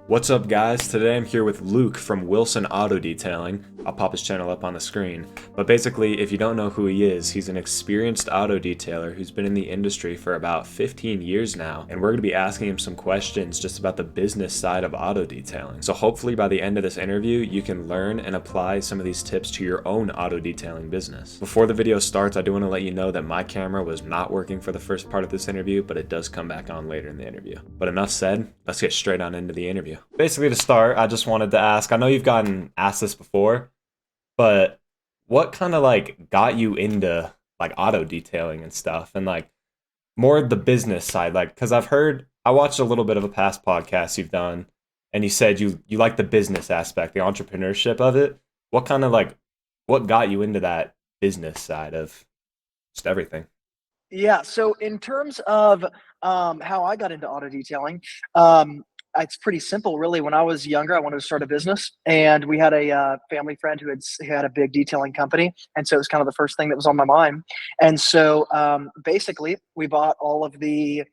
What's up, guys? Today I'm here with Luke from Wilson Auto Detailing. I'll pop his channel up on the screen. But basically, if you don't know who he is, he's an experienced auto detailer who's been in the industry for about 15 years now, and we're going to be asking him some questions just about the business side of auto detailing. So hopefully by the end of this interview, you can learn and apply some of these tips to your own auto detailing business. Before the video starts, I do want to let you know that my camera was not working for the first part of this interview, but it does come back on later in the interview. But enough said, let's get straight on into the interview. Basically, to start, I just wanted to ask, I know you've gotten asked this before, but what kind of got you into auto detailing and stuff, and more the business side? Because I watched a little bit of a past podcast you've done, and you said you like the business aspect, the entrepreneurship of it. What kind of what got you into that business side of just everything? Yeah, so in terms of how I got into auto detailing, it's pretty simple, really. When I was younger, I wanted to start a business, and we had a family friend who had a big detailing company, and so it was kind of the first thing that was on my mind. And so basically, we bought all of the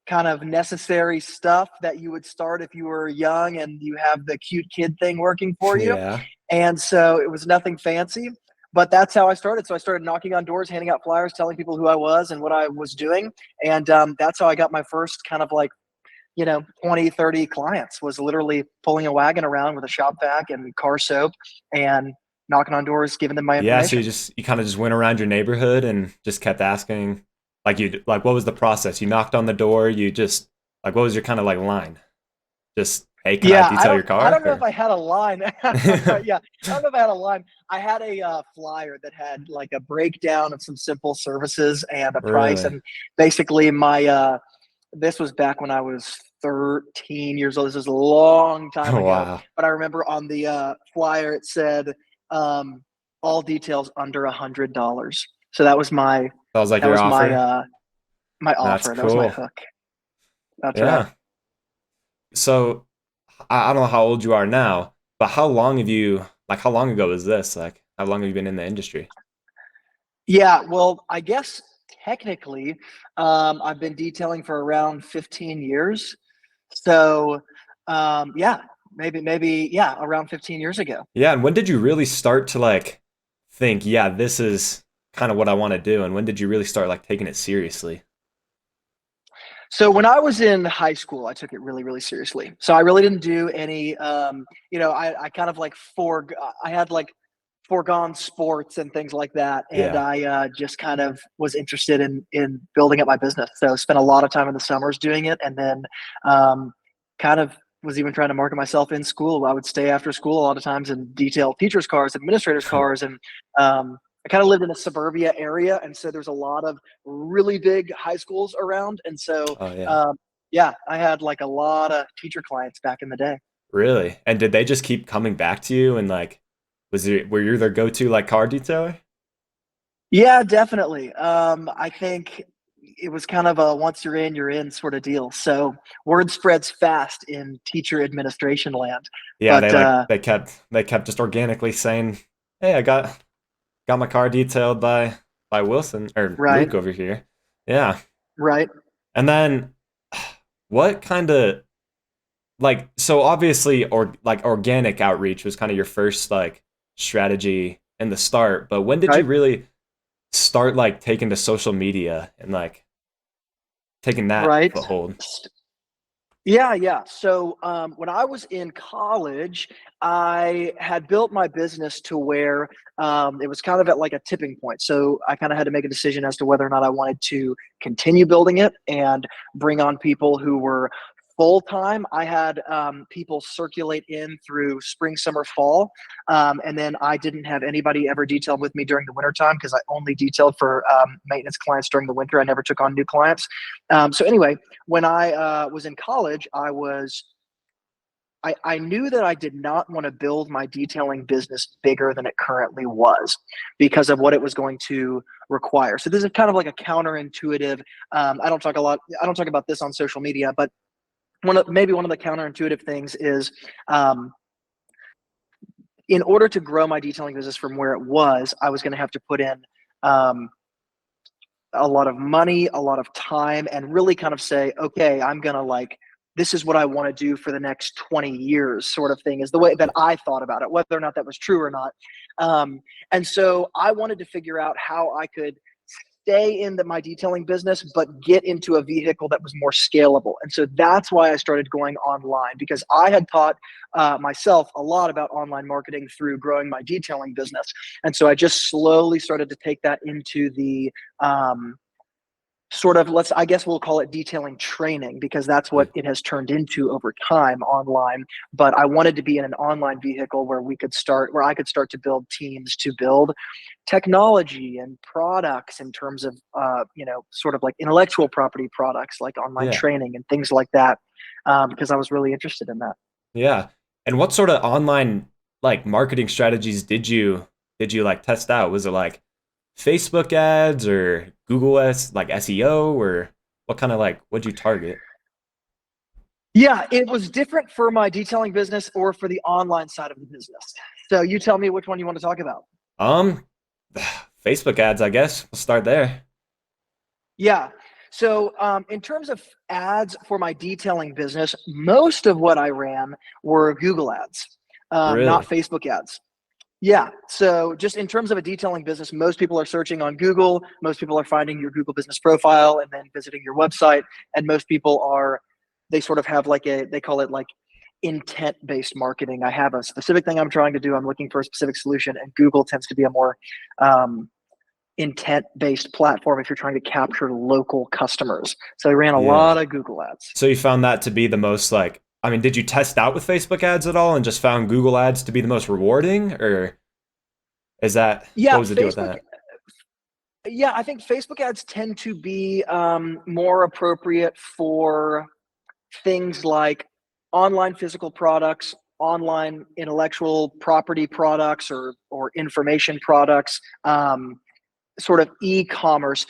kind of necessary stuff that you would start if you were young and you have the cute kid thing working for you. Yeah. And so it was nothing fancy, but that's how I started. So I started knocking on doors, handing out flyers, telling people who I was and what I was doing. And that's how I got my first kind of 20, 30 clients, was literally pulling a wagon around with a shop vac and car soap and knocking on doors, giving them my Yeah, so information. you kind of just went around your neighborhood and just kept asking, what was the process? You knocked on the door, you just what was your kind of line? Just, hey, can I Yeah, I detail don't your I car? don't know if Or I had a line. Yeah, I don't know if I had a line. I had a flyer that had like a breakdown of some simple services and a price, really? and basically my this was back when I was 13 years old. This is a long time ago, Wow. but I remember on the flyer it said um, all details under $100. So That was like that your was my offer? my That's offer. That was my cool. hook. That's right. Yeah. So I don't know how old you are now, but how long ago was this? How long have you been in the industry? Yeah, well, I guess technically, I've been detailing for around 15 years. So, yeah, yeah, around 15 years ago. Yeah, and when did you really start to think, yeah, this is kind of what I want to do? And when did you really start taking it seriously? So when I was in high school, I took it really, really seriously. So I really didn't do any, I kind of I had foregone sports and things like that, and Yeah. I just kind of was interested in building up my business. So spent a lot of time in the summers doing it, and then um, kind of was even trying to market myself in school. I would stay after school a lot of times and detail teachers' cars, administrators' cars, and I kind of lived in a suburbia area, and so there's a lot of really big high schools around, and so Oh yeah. um, yeah, I had like a lot of teacher clients back in the day. Really? And did they just keep coming back to you, and were you their go-to car detailer? Yeah, definitely. I think it was kind of a once you're in sort of deal. So word spreads fast in teacher administration land. Yeah, But they kept just organically saying, "Hey, I got my car detailed by Wilson or right, Luke over here." Yeah. right, And then what kind of so obviously organic outreach was kind of your first strategy in the start, but when did you right, really start taking to social media and taking that right. foothold? Yeah, yeah. So when I was in college, I had built my business to where it was kind of at like a tipping point. So I kind of had to make a decision as to whether or not I wanted to continue building it and bring on people who were full time. I had people circulate in through spring, summer, fall. And then I didn't have anybody ever detail with me during the winter time because I only detailed for maintenance clients during the winter. I never took on new clients. So anyway, when I was in college, I knew that I did not want to build my detailing business bigger than it currently was because of what it was going to require. So this is kind of like a counterintuitive. I don't talk about this on social media, but maybe one of the counterintuitive things is um, in order to grow my detailing business from where it was, I was going to have to put in um, a lot of money, a lot of time, and really kind of say, okay, I'm gonna this is what I want to do for the next 20 years, sort of thing, is the way that I thought about it, whether or not that was true or not. And so I wanted to figure out how I could stay in my detailing business, but get into a vehicle that was more scalable. And so that's why I started going online, because I had taught myself a lot about online marketing through growing my detailing business. And so I just slowly started to take that into the sort of, I guess we'll call it detailing training, because that's Yeah. what it has turned into over time online. But I wanted to be in an online vehicle where I could start to build teams to build technology and products in terms of, sort of like intellectual property products, like online Yeah. training and things like that. Because I was really interested in that. Yeah. And what sort of online like marketing strategies did you like test out? Was it like Facebook ads or Google S like SEO, or what kind of like what'd you target? Yeah, it was different for my detailing business or for the online side of the business. So you tell me which one you want to talk about. Um Facebook ads, I guess. We'll start there. Yeah. So, in terms of ads for my detailing business, most of what I ran were Google ads, not Really? Facebook ads. Yeah. So, just in terms of a detailing business, most people are searching on Google. Most people are finding your Google business profile and then visiting your website. And most people they sort of have they call it like intent based marketing. I have a specific thing I'm trying to do. I'm looking for a specific solution, and Google tends to be a more um, intent based platform if you're trying to capture local customers. So I ran a Yeah. lot of Google ads. So you found that to be the most like, I mean, did you test out with Facebook ads at all and just found Google ads to be the most rewarding, or is that what Yeah, was the deal with that? I think Facebook ads tend to be more appropriate for things like online physical products, online intellectual property products, or information products, sort of e-commerce.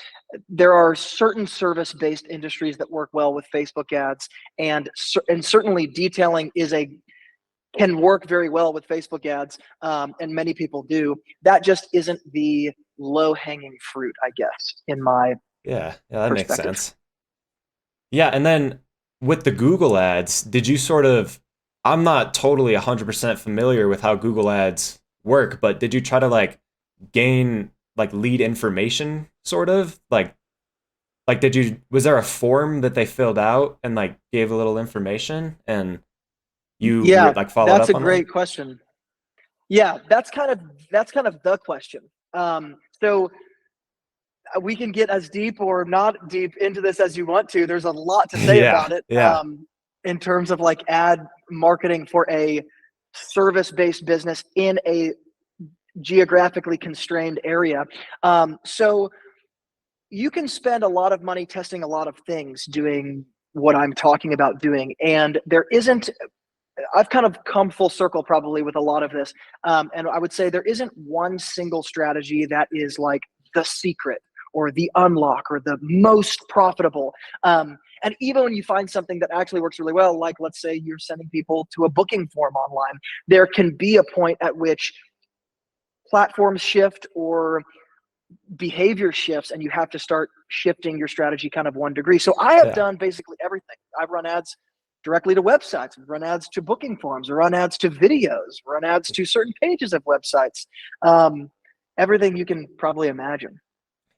There are certain service-based industries that work well with Facebook ads, and certainly detailing can work very well with Facebook ads, and many people do. That just isn't the low-hanging fruit, I guess, in my Yeah, yeah, that makes perspective. sense. Yeah, and then with the Google ads, did you sort of, I'm not totally 100% familiar with how Google ads work, but did you try to like gain like lead information sort of? Like did you, was there a form that they filled out and like gave a little information and Yeah, like followed that's a up on that? great question. Yeah, that's kind of the question. So we can get as deep or not deep into this as you want to. There's a lot to say Yeah, about it, yeah, in terms of like ad marketing for a service-based business in a geographically constrained area. So you can spend a lot of money testing a lot of things doing what I'm talking about doing, and there isn't. I've kind of come full circle probably with a lot of this, and I would say there isn't one single strategy that is like the secret or the unlock or the most profitable. And even when you find something that actually works really well, like let's say you're sending people to a booking form online, there can be a point at which platforms shift or behavior shifts, and you have to start shifting your strategy kind of 1 degree. So I have yeah. done basically everything. I've run ads directly to websites, run ads to booking forms, run ads to videos, run ads to certain pages of websites. um, Everything you can probably imagine.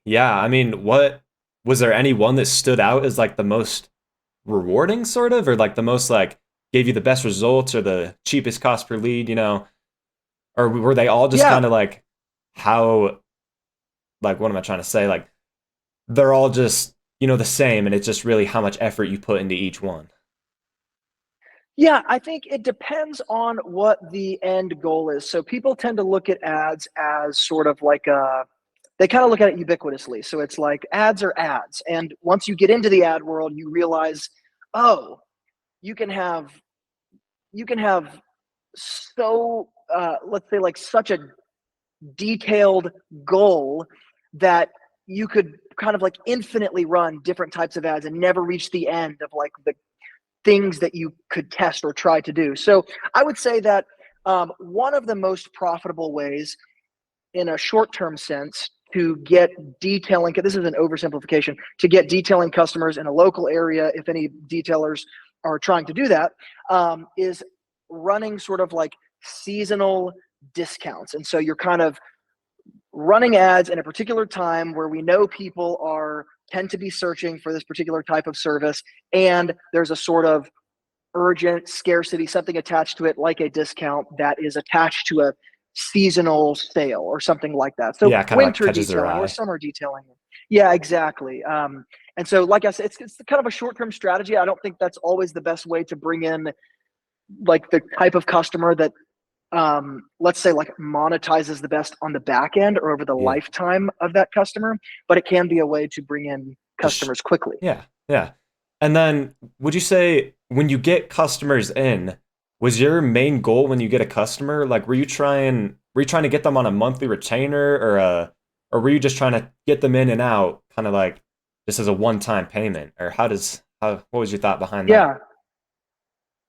Yeah, I mean, what was there any one that stood out as like the most rewarding sort of, or like the most like gave you the best results or the cheapest cost per lead, or were they all just Yeah, kind of like how, like what am I trying to say? Like they're all just, the same and it's just really how much effort you put into each one. yeah, I think it depends on what the end goal is. So people tend to look at ads as sort of like they kind of look at it ubiquitously. So it's like ads are ads. And once you get into the ad world, you realize, oh, you can have you can have so let's say like such a detailed goal that you could kind of like infinitely run different types of ads and never reach the end of like the things that you could test or try to do. So I would say that one of the most profitable ways in a short-term sense to get detailing, this is an oversimplification, to get detailing customers in a local area, if any detailers are trying to do that, is running sort of like seasonal discounts. And so you're kind of running ads in a particular time where we know people are tend to be searching for this particular type of service, and there's a sort of urgent scarcity, something attached to it, like a discount that is attached to a seasonal sale or something like that. So Yeah, kind of like winter catches their detailing or eye. summer detailing. Yeah, exactly. And so, like I said, it's kind of a short-term strategy. I don't think that's always the best way to bring in like the type of customer that, let's say, like monetizes the best on the back end or over the Yeah. lifetime of that customer, but it can be a way to bring in Just customers quickly. yeah, yeah. And then would you say when you get customers in, was your main goal when you get a customer, like were you trying to get them on a monthly retainer or were you just trying to get them in and out kind of like just as a one-time payment? Or what was your thought behind that? Yeah,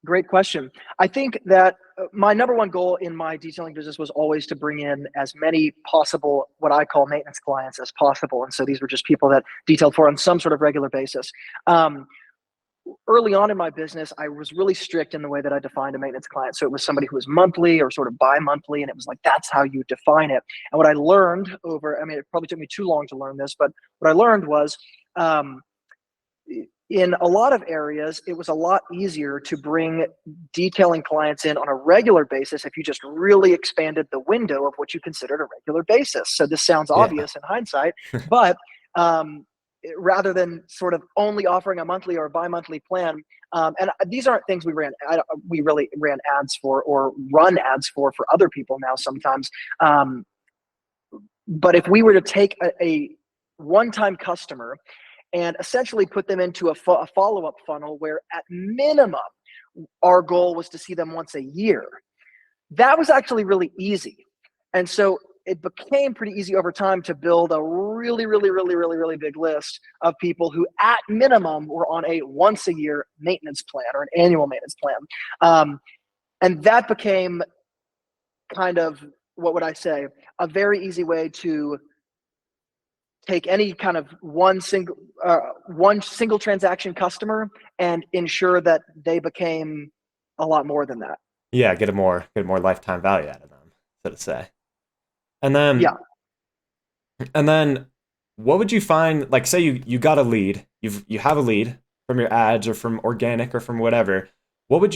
great question. I think that my number one goal in my detailing business was always to bring in as many possible, what I call maintenance clients, as possible. And so these were just people that detailed for on some sort of regular basis. Um, Early on in my business, I was really strict in the way that I defined a maintenance client. So it was somebody who was monthly or sort of bi-monthly, and it was like, that's how you define it. And what I learned over, I mean, it probably took me too long to learn this, but what I learned was, um, in a lot of areas, it was a lot easier to bring detailing clients in on a regular basis if you just really expanded the window of what you considered a regular basis. So this sounds Yeah. obvious in hindsight, but um, rather than sort of only offering a monthly or a bi-monthly plan, and these aren't things we really ran ads for or run ads for other people now sometimes. Um, but if we were to take a one-time customer and essentially put them into a follow-up funnel where at minimum our goal was to see them once a year, that was actually really easy. And so it became pretty easy over time to build a really, really, really, really, really big list of people who at minimum were on a once a year maintenance plan or an annual maintenance plan. And that became kind of, what would I say, a very easy way to take any kind of one single transaction customer and ensure that they became a lot more than that. Yeah, get a more lifetime value out of them, so to say. And then Yeah. And then what would you find, like say you got a lead, you have a lead from your ads or from organic or from whatever. What would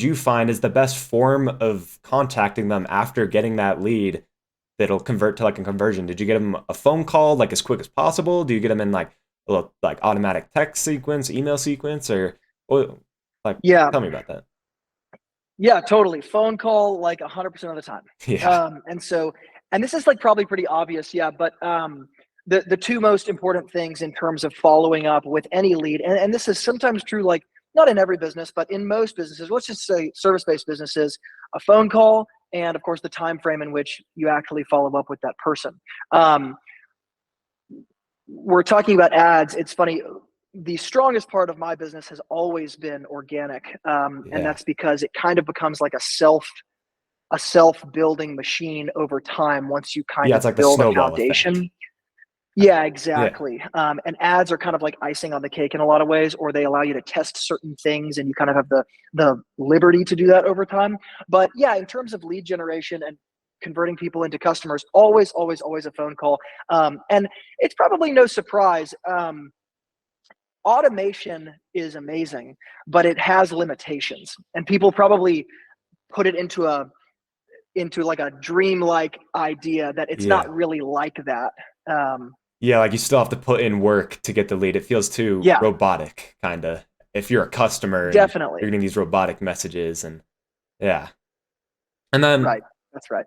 you find is the best form of contacting them after getting that lead that'll convert to like a conversion? Did you get them a phone call like as quick as possible? Do you get them in like a little like automatic text sequence, email sequence, or what, like Yeah. tell me about that. Yeah, totally. Phone call like 100% of the time. Yeah. And so, and this is like probably pretty obvious, yeah, but the two most important things in terms of following up with any lead, and this is sometimes true, like not in every business, but in most businesses, let's just say service-based businesses, a phone call, and of course the time frame in which you actually follow up with that person. Um, we're talking about ads. It's funny. The strongest part of my business has always been organic, and Yeah. that's because it kind of becomes like a self building machine over time once you kind Yeah, of it's like the build a snowball effect. foundation. Yeah, Yeah. exactly. And ads are kind of like icing on the cake in a lot of ways, or they allow you to test certain things, and you kind of have the liberty to do that over time. But yeah, in terms of lead generation and converting people into customers, always, always, always a phone call. And it's probably no surprise. Automation is amazing, but it has limitations, and people probably put it into like a dreamlike idea that it's not Yeah. really like that. Um, Yeah, like you still have to put in work to get the lead. It feels too yeah, robotic, kind of. If you're a customer and you're definitely. getting these robotic messages, and yeah. And then Right. That's right.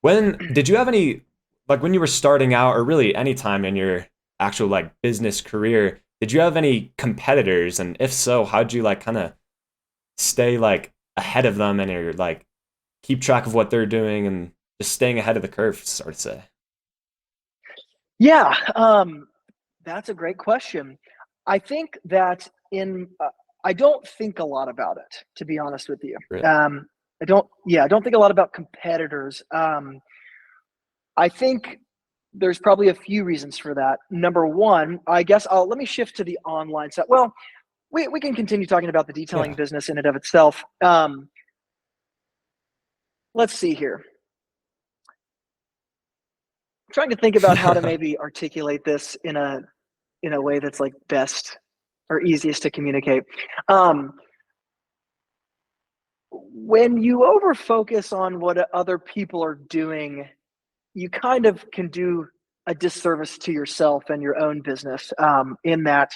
when did you have any, like when you were starting out, or really any time in your actual like business career, did you have any competitors? And if so, how'd you like kind of stay like ahead of them and or like keep track of what they're doing and just staying ahead of the curve, sort of say? Yeah, that's a great question. I think that I don't think a lot about it, to be honest with you. Really? I don't think a lot about competitors. I think there's probably a few reasons for that. Number one, I guess let me shift to the online side. Well, we can continue talking about the detailing Yeah. business in and of itself. Let's see here. I'm trying to think about how to maybe articulate this in a way that's like best or easiest to communicate. Um, when you over focus on what other people are doing, you kind of can do a disservice to yourself and your own business. In that,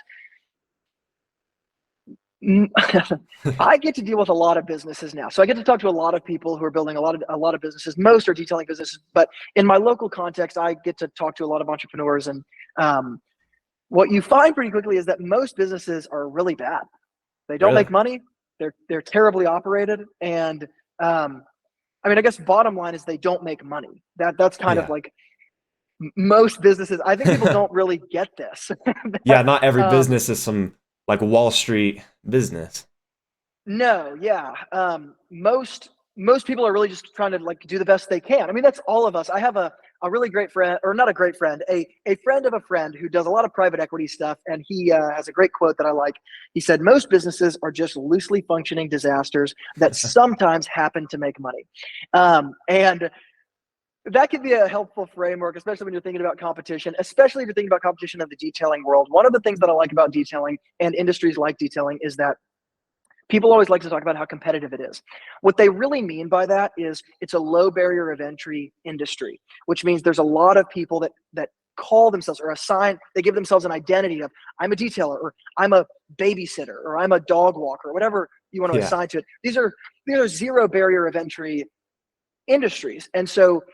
I get to deal with a lot of businesses now, so I get to talk to a lot of people who are building a lot of businesses. Most are detailing businesses, but in my local context, I get to talk to a lot of entrepreneurs. And um, what you find pretty quickly is that most businesses are really bad. They don't Really? make money. They're terribly operated, and I mean, I guess bottom line is they don't make money. That's kind of Yeah. like most businesses. I think people don't really get this. Yeah, that, not every um, business is some like Wall Street business. no, yeah. Most people are really just trying to like do the best they can. I mean, that's all of us. I have a really great friend, or not a great friend, a friend of a friend who does a lot of private equity stuff, and he has a great quote that I like. He said, "Most businesses are just loosely functioning disasters that sometimes happen to make money," and that could be a helpful framework, especially when you're thinking about competition, especially if you're thinking about competition in the detailing world. One of the things that I like about detailing and industries like detailing is that people always like to talk about how competitive it is. What they really mean by that is it's a low barrier of entry industry, which means there's a lot of people that call themselves or assign, they give themselves an identity of I'm a detailer or I'm a babysitter or I'm a dog walker or whatever you want to Yeah. assign to it. These are zero barrier of entry industries. And so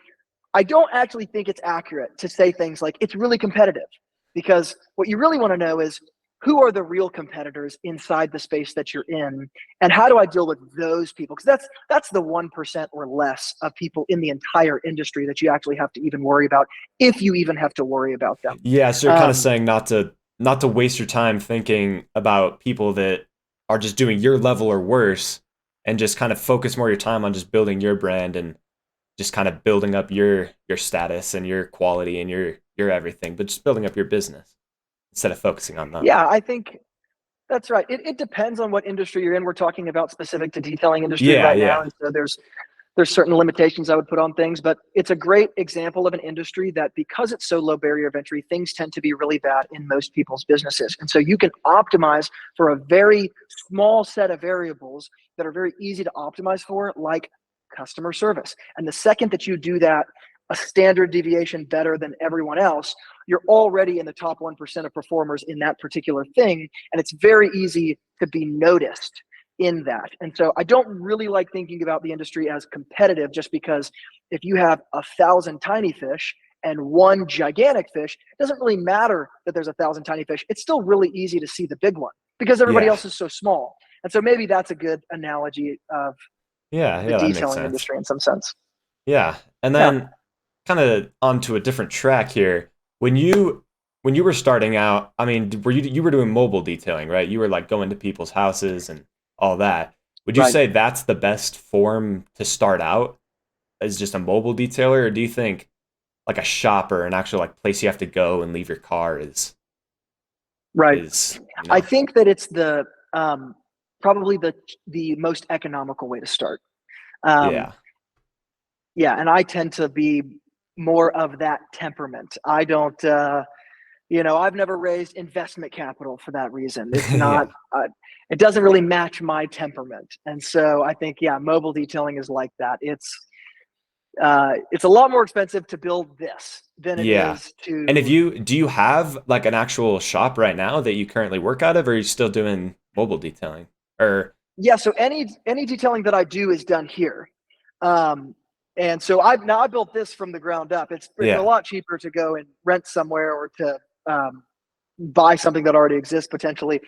I don't actually think it's accurate to say things like it's really competitive, because what you really want to know is who are the real competitors inside the space that you're in, and how do I deal with those people? Because that's the 1% or less of people in the entire industry that you actually have to even worry about, if you even have to worry about them. Yeah, so you're kind of Um, saying not to waste your time thinking about people that are just doing your level or worse, and just kind of focus more of your time on just building your brand and just kind of building up your status and your quality and your everything, but just building up your business instead of focusing on them. yeah, I think that's right. It depends on what industry you're in. We're talking about specific to detailing industry Yeah, right now, yeah. and so there's certain limitations I would put on things, but it's a great example of an industry that, because it's so low barrier of entry, things tend to be really bad in most people's businesses. And so you can optimize for a very small set of variables that are very easy to optimize for, like customer service. And the second that you do that a standard deviation better than everyone else, you're already in the top 1% of performers in that particular thing. And it's very easy to be noticed in that. And so I don't really like thinking about the industry as competitive, just because if you have 1,000 tiny fish and one gigantic fish, it doesn't really matter that there's 1,000 tiny fish. It's still really easy to see the big one because everybody Yeah. else is so small. And so maybe that's a good analogy of Yeah, the yeah, that makes detailing sense. industry in some sense. Yeah. And Yeah. then kind of onto a different track here. When you were starting out, I mean, were you were doing mobile detailing, right? You were like going to people's houses and all that. Would you Right. say that's the best form to start out, as just a mobile detailer, or do you think like a shop or an actual like place you have to go and leave your car Right. is, you I know? think that it's um, probably the most economical way to start. Um, Yeah. yeah, and I tend to be more of that temperament. I don't, I've never raised investment capital for that reason. It's not, Yeah. it doesn't really match my temperament. And so I think, yeah, mobile detailing is like that. It's a lot more expensive to build this than it Yeah. is And if to, you do you have like an actual shop right now that you currently work out of, or are you still doing mobile detailing? Or yeah. So any detailing that I do is done here. Um, and so I built this from the ground up. It's a yeah. lot cheaper to go and rent somewhere or to um, buy something that already exists potentially.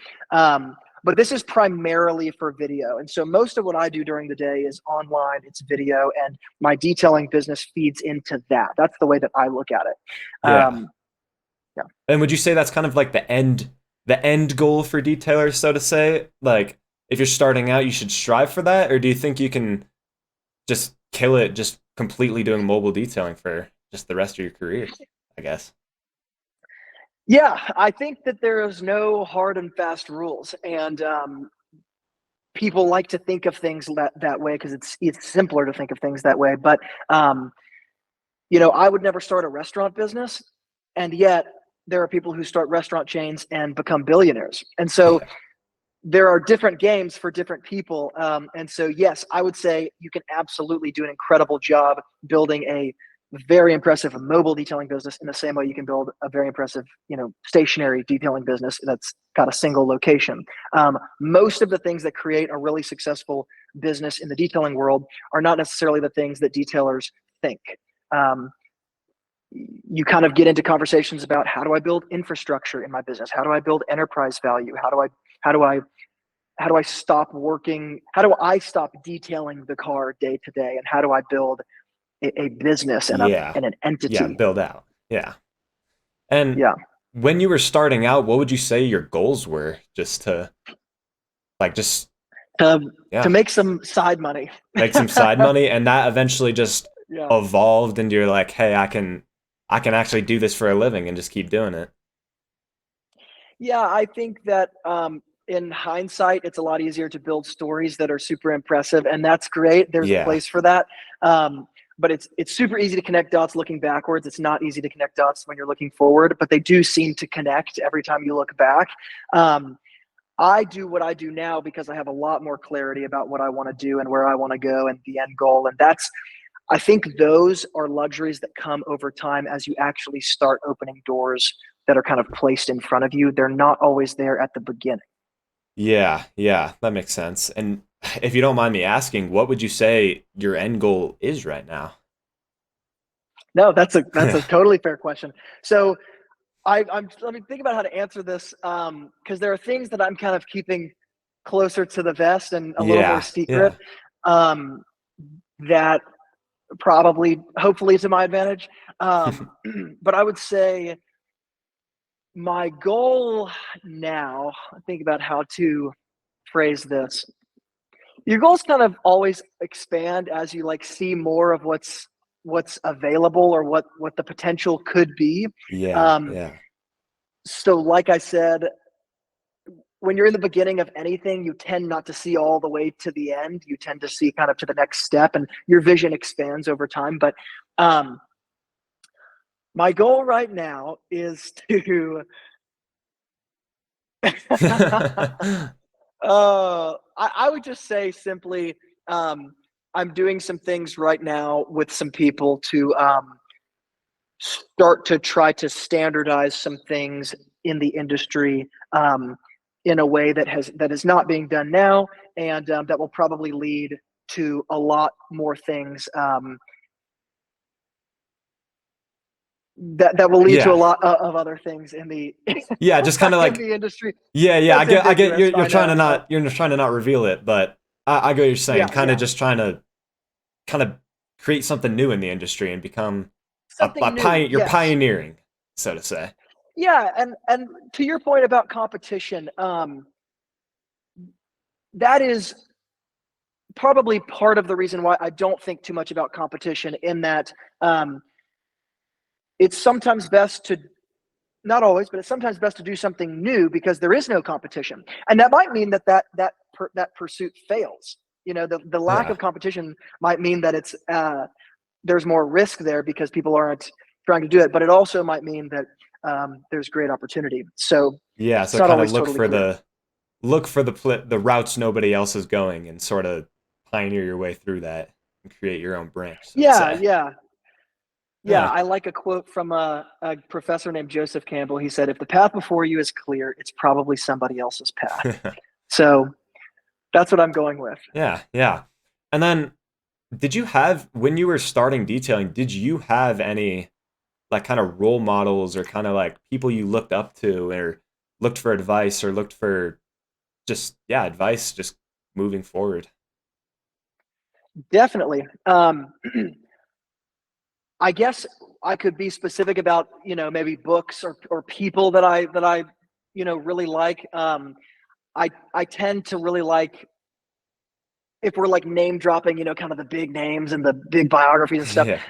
But this is primarily for video. And so most of what I do during the day is online, it's video, and my detailing business feeds into that. That's the way that I look at it. Yeah. Yeah. And would you say that's kind of like the end goal for detailers, so to say? Like if you're starting out, you should strive for that, or do you think you can just kill it just completely doing mobile detailing for just the rest of your career, I guess? Yeah, I think that there is no hard and fast rules, and people like to think of things that way because it's simpler to think of things that way. But um, I would never start a restaurant business, and yet there are people who start restaurant chains and become billionaires. And so Yeah. there are different games for different people. And so, yes, I would say you can absolutely do an incredible job building a very impressive mobile detailing business in the same way you can build a very impressive, stationary detailing business that's got a single location. Most of the things that create a really successful business in the detailing world are not necessarily the things that detailers think. Um, you kind of get into conversations about how do I build infrastructure in my business? How do I build enterprise value? How do I how do I stop working? How do I stop detailing the car day to day? And how do I build a business and a Yeah. and an Yeah. entity? Build out. Yeah. And Yeah. when you were starting out, what would you say your goals were? Just to like, just, To yeah, make some side money. make some side money. And that eventually just Yeah. evolved into you're like, hey, I can actually do this for a living and just keep doing it. Yeah, I think that in hindsight, it's a lot easier to build stories that are super impressive, and that's great. There's a Yeah. place for that. But it's super easy to connect dots looking backwards. It's not easy to connect dots when you're looking forward, but they do seem to connect every time you look back. Um, I do what I do now because I have a lot more clarity about what I want to do and where I want to go and the end goal. And I think those are luxuries that come over time as you actually start opening doors that are kind of placed in front of you. They're not always there at the beginning. Yeah. Yeah. That makes sense. And if you don't mind me asking, what would you say your end goal is right now? No, that's a totally fair question. So I'm let me think about how to answer this because there are things that I'm kind of keeping closer to the vest and a little more Yeah. secret Yeah. um, that probably hopefully to my advantage. But I would say my goal now, think about how to phrase this. Your goals kind of always expand as you like see more of what's available or what the potential could be. Yeah. Um, Yeah. so like I said, when you're in the beginning of anything, you tend not to see all the way to the end. You tend to see kind of to the next step and your vision expands over time. But um, my goal right now is to I would just say simply, I'm doing some things right now with some people to start to try to standardize some things in the industry in a way that is not being done now, and that will probably lead to a lot more things. That will lead to a Yeah. lot of other things in the Yeah. Just kind of in like, the industry. yeah, yeah, That's I get ambiguous, you're I trying to know, but not you're trying to not reveal it, but I get what you're saying. yeah, Kind of yeah, just trying to kind of create something new in the industry and become something new. you're Yes, pioneering, so to say. yeah, and to your point about competition, that is probably part of the reason why I don't think too much about competition. In that, um, it's sometimes best to not always, but it's sometimes best to do something new because there is no competition, and that might mean that pursuit fails. The lack Yeah. of competition might mean that there's more risk there because people aren't trying to do it, but it also might mean that there's great opportunity. So Yeah, it's so not kind of always totally clear. look for the routes nobody else is going and sort of pioneer your way through that and create your own branch, so to Yeah, say. yeah, yeah. Yeah. I like a quote from a professor named Joseph Campbell. He said, "If the path before you is clear, it's probably somebody else's path." So that's what I'm going with. Yeah, yeah. And then did you have when you were starting detailing, did you have any like kind of role models or kind of like people you looked up to or looked for advice or looked for just yeah advice just moving forward? Definitely. I guess I could be specific about maybe books or people that I really like. I tend to really like if we're like name dropping, kind of the big names and the big biographies and stuff. Yeah.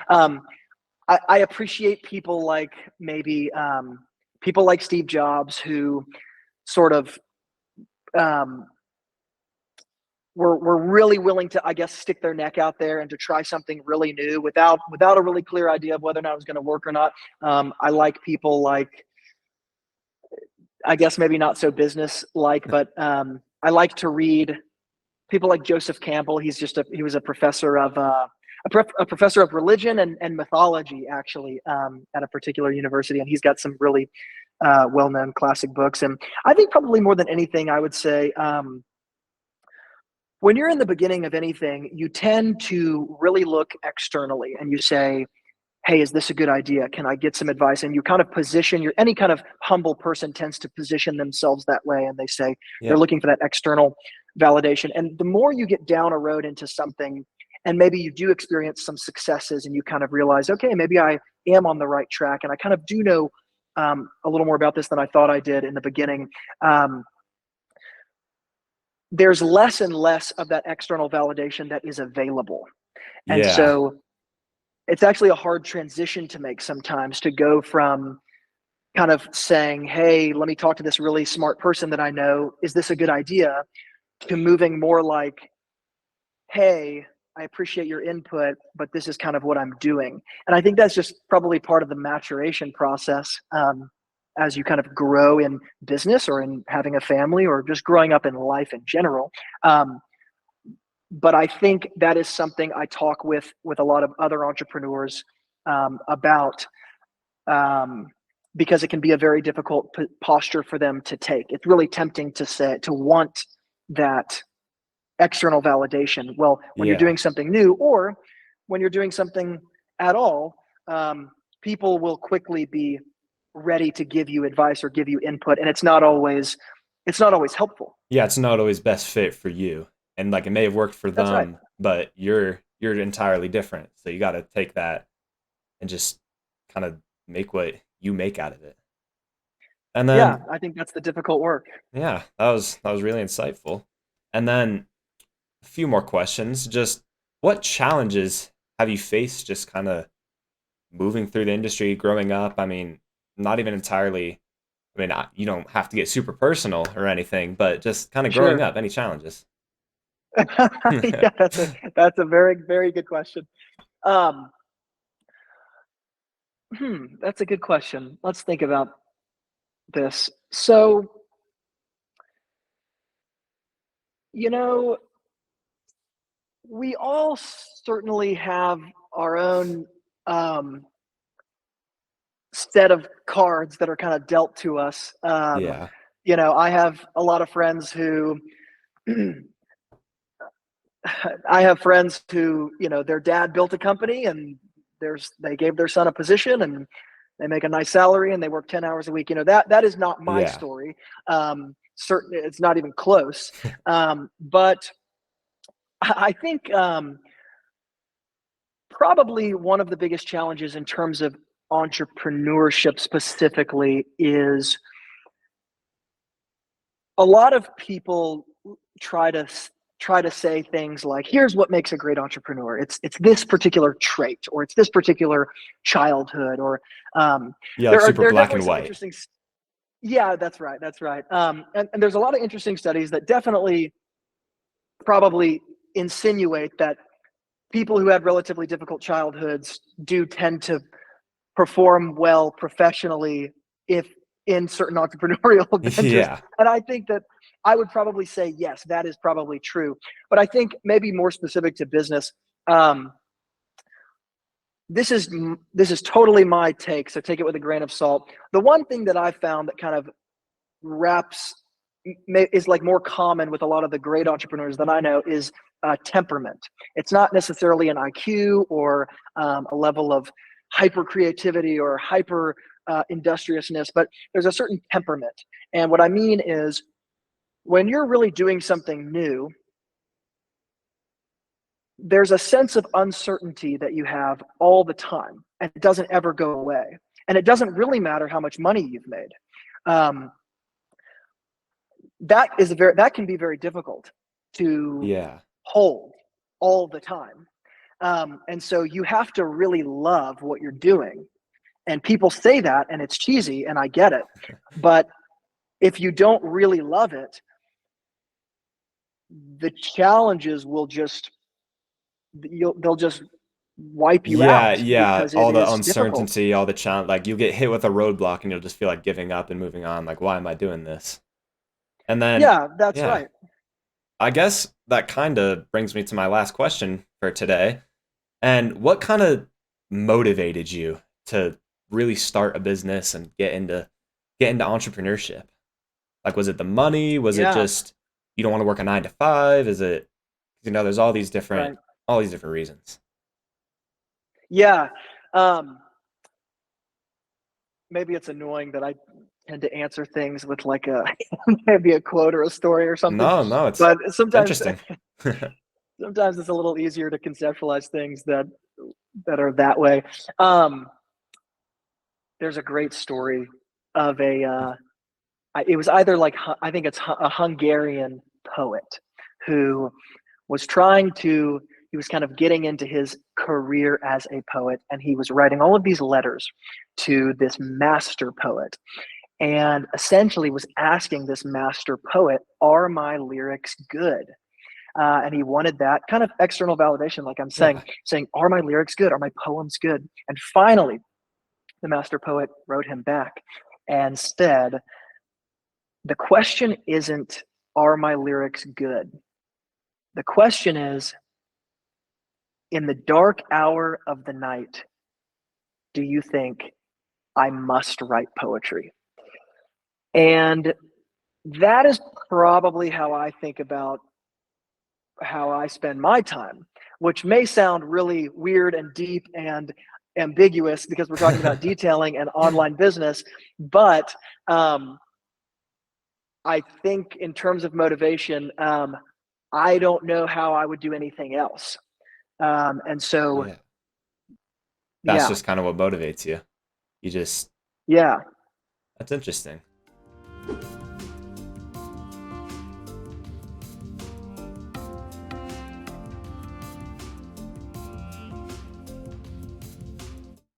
I appreciate people like maybe people like Steve Jobs who sort of um, were really willing to, I guess, stick their neck out there and to try something really new without a really clear idea of whether or not it was going to work or not. I like people like, I guess maybe not so business like, but I like to read people like Joseph Campbell. He was a professor of a professor of religion and mythology actually at a particular university, and he's got some really well-known classic books. And I think probably more than anything, I would say when you're in the beginning of anything, you tend to really look externally and you say, hey, is this a good idea? Can I get some advice? And you kind of position any kind of humble person tends to position themselves that way. And they say they're Yeah. looking for that external validation. And the more you get down a road into something, and maybe you do experience some successes and you kind of realize, okay, maybe I am on the right track. And I kind of do know a little more about this than I thought I did in the beginning. There's less and less of that external validation that is available. And Yeah. so it's actually a hard transition to make sometimes, to go from kind of saying, hey, let me talk to this really smart person that I know. Is this a good idea? To moving more like, hey, I appreciate your input, but this is kind of what I'm doing. And I think that's just probably part of the maturation process as you kind of grow in business or in having a family or just growing up in life in general. But I think that is something I talk with a lot of other entrepreneurs about, because it can be a very difficult posture for them to take. It's really tempting to want that external validation. Well, when you're Yeah. doing something new or when you're doing something at all, people will quickly be ready to give you advice or give you input, and it's not always helpful. Yeah, it's not always best fit for you. And like it may have worked for That's right. them, but you're entirely different. So you got to take that and just kind of make what you make out of it. And Yeah, then I think that's the difficult work. yeah, that was really insightful. And then a few more questions. Just what challenges have you faced just kind of moving through the industry, growing up? I mean, not even entirely, I mean, you don't have to get super personal or anything, but just kind of growing Sure. up, any challenges? Yeah, that's a very, very good question. Um, that's a good question. Let's think about this. So, you know, we all certainly have our own um, set of cards that are kind of dealt to us. Yeah. I have a lot of friends who I have friends who, their dad built a company and they gave their son a position and they make a nice salary and they work 10 hours a week. That is not my Yeah. story. Certainly it's not even close. But I think probably one of the biggest challenges in terms of entrepreneurship specifically is a lot of people try to try to say things like, here's what makes a great entrepreneur. It's this particular trait, or it's this particular childhood, or Yeah, like there are super there are black definitely and some white. interesting. Yeah, that's right. And there's a lot of interesting studies that definitely probably insinuate that people who had relatively difficult childhoods do tend to perform well professionally if in certain entrepreneurial ventures. Yeah. And I think that I would probably say yes, that is probably true. But I think maybe more specific to business, um, this is totally my take, so take it with a grain of salt. The one thing that I found that kind of wraps is like more common with a lot of the great entrepreneurs that I know is temperament. It's not necessarily an IQ or a level of hyper creativity or hyper industriousness, but there's a certain temperament. And what I mean is when you're really doing something new, there's a sense of uncertainty that you have all the time, and it doesn't ever go away. And it doesn't really matter how much money you've made. Um, that can be very difficult to Yeah. hold all the time. And so you have to really love what you're doing And people say that, and it's cheesy, and I get it. But if you don't really love it, the challenges will just they'll just wipe you Yeah, out yeah. because it All the is difficult. uncertainty, all the challenge, like you'll get hit with a roadblock and you'll just feel like giving up and moving on. Like, why am I doing this? And then, Yeah, that's yeah, right. I guess that kind of brings me to my last question for today. And what kind of motivated you to really start a business and get into entrepreneurship? Like, was it the money? Was it Yeah, just you don't want to work a 9 to 5? Is it, there's right. all these different reasons. Yeah. Um, Maybe it's annoying that I tend to answer things with like a maybe a quote or a story or something. No, no, it's But sometimes interesting. sometimes it's a little easier to conceptualize things that are that way. Um, there's a great story of it was either like I think it's a Hungarian poet who was trying to he was kind of getting into his career as a poet, and he was writing all of these letters to this master poet, and essentially was asking this master poet, are my lyrics good? And he wanted that kind of external validation, like I'm saying, Yeah. saying, are my lyrics good? Are my poems good? And finally, the master poet wrote him back and said, the question isn't, are my lyrics good? The question is, in the dark hour of the night, do you think I must write poetry? And that is probably how I think about how I spend my time, which may sound really weird and deep and ambiguous because we're talking about detailing and online business. But I think in terms of motivation, I don't know how I would do anything else. And so, Yeah. That's yeah, just kind of what motivates you. You just yeah. That's interesting.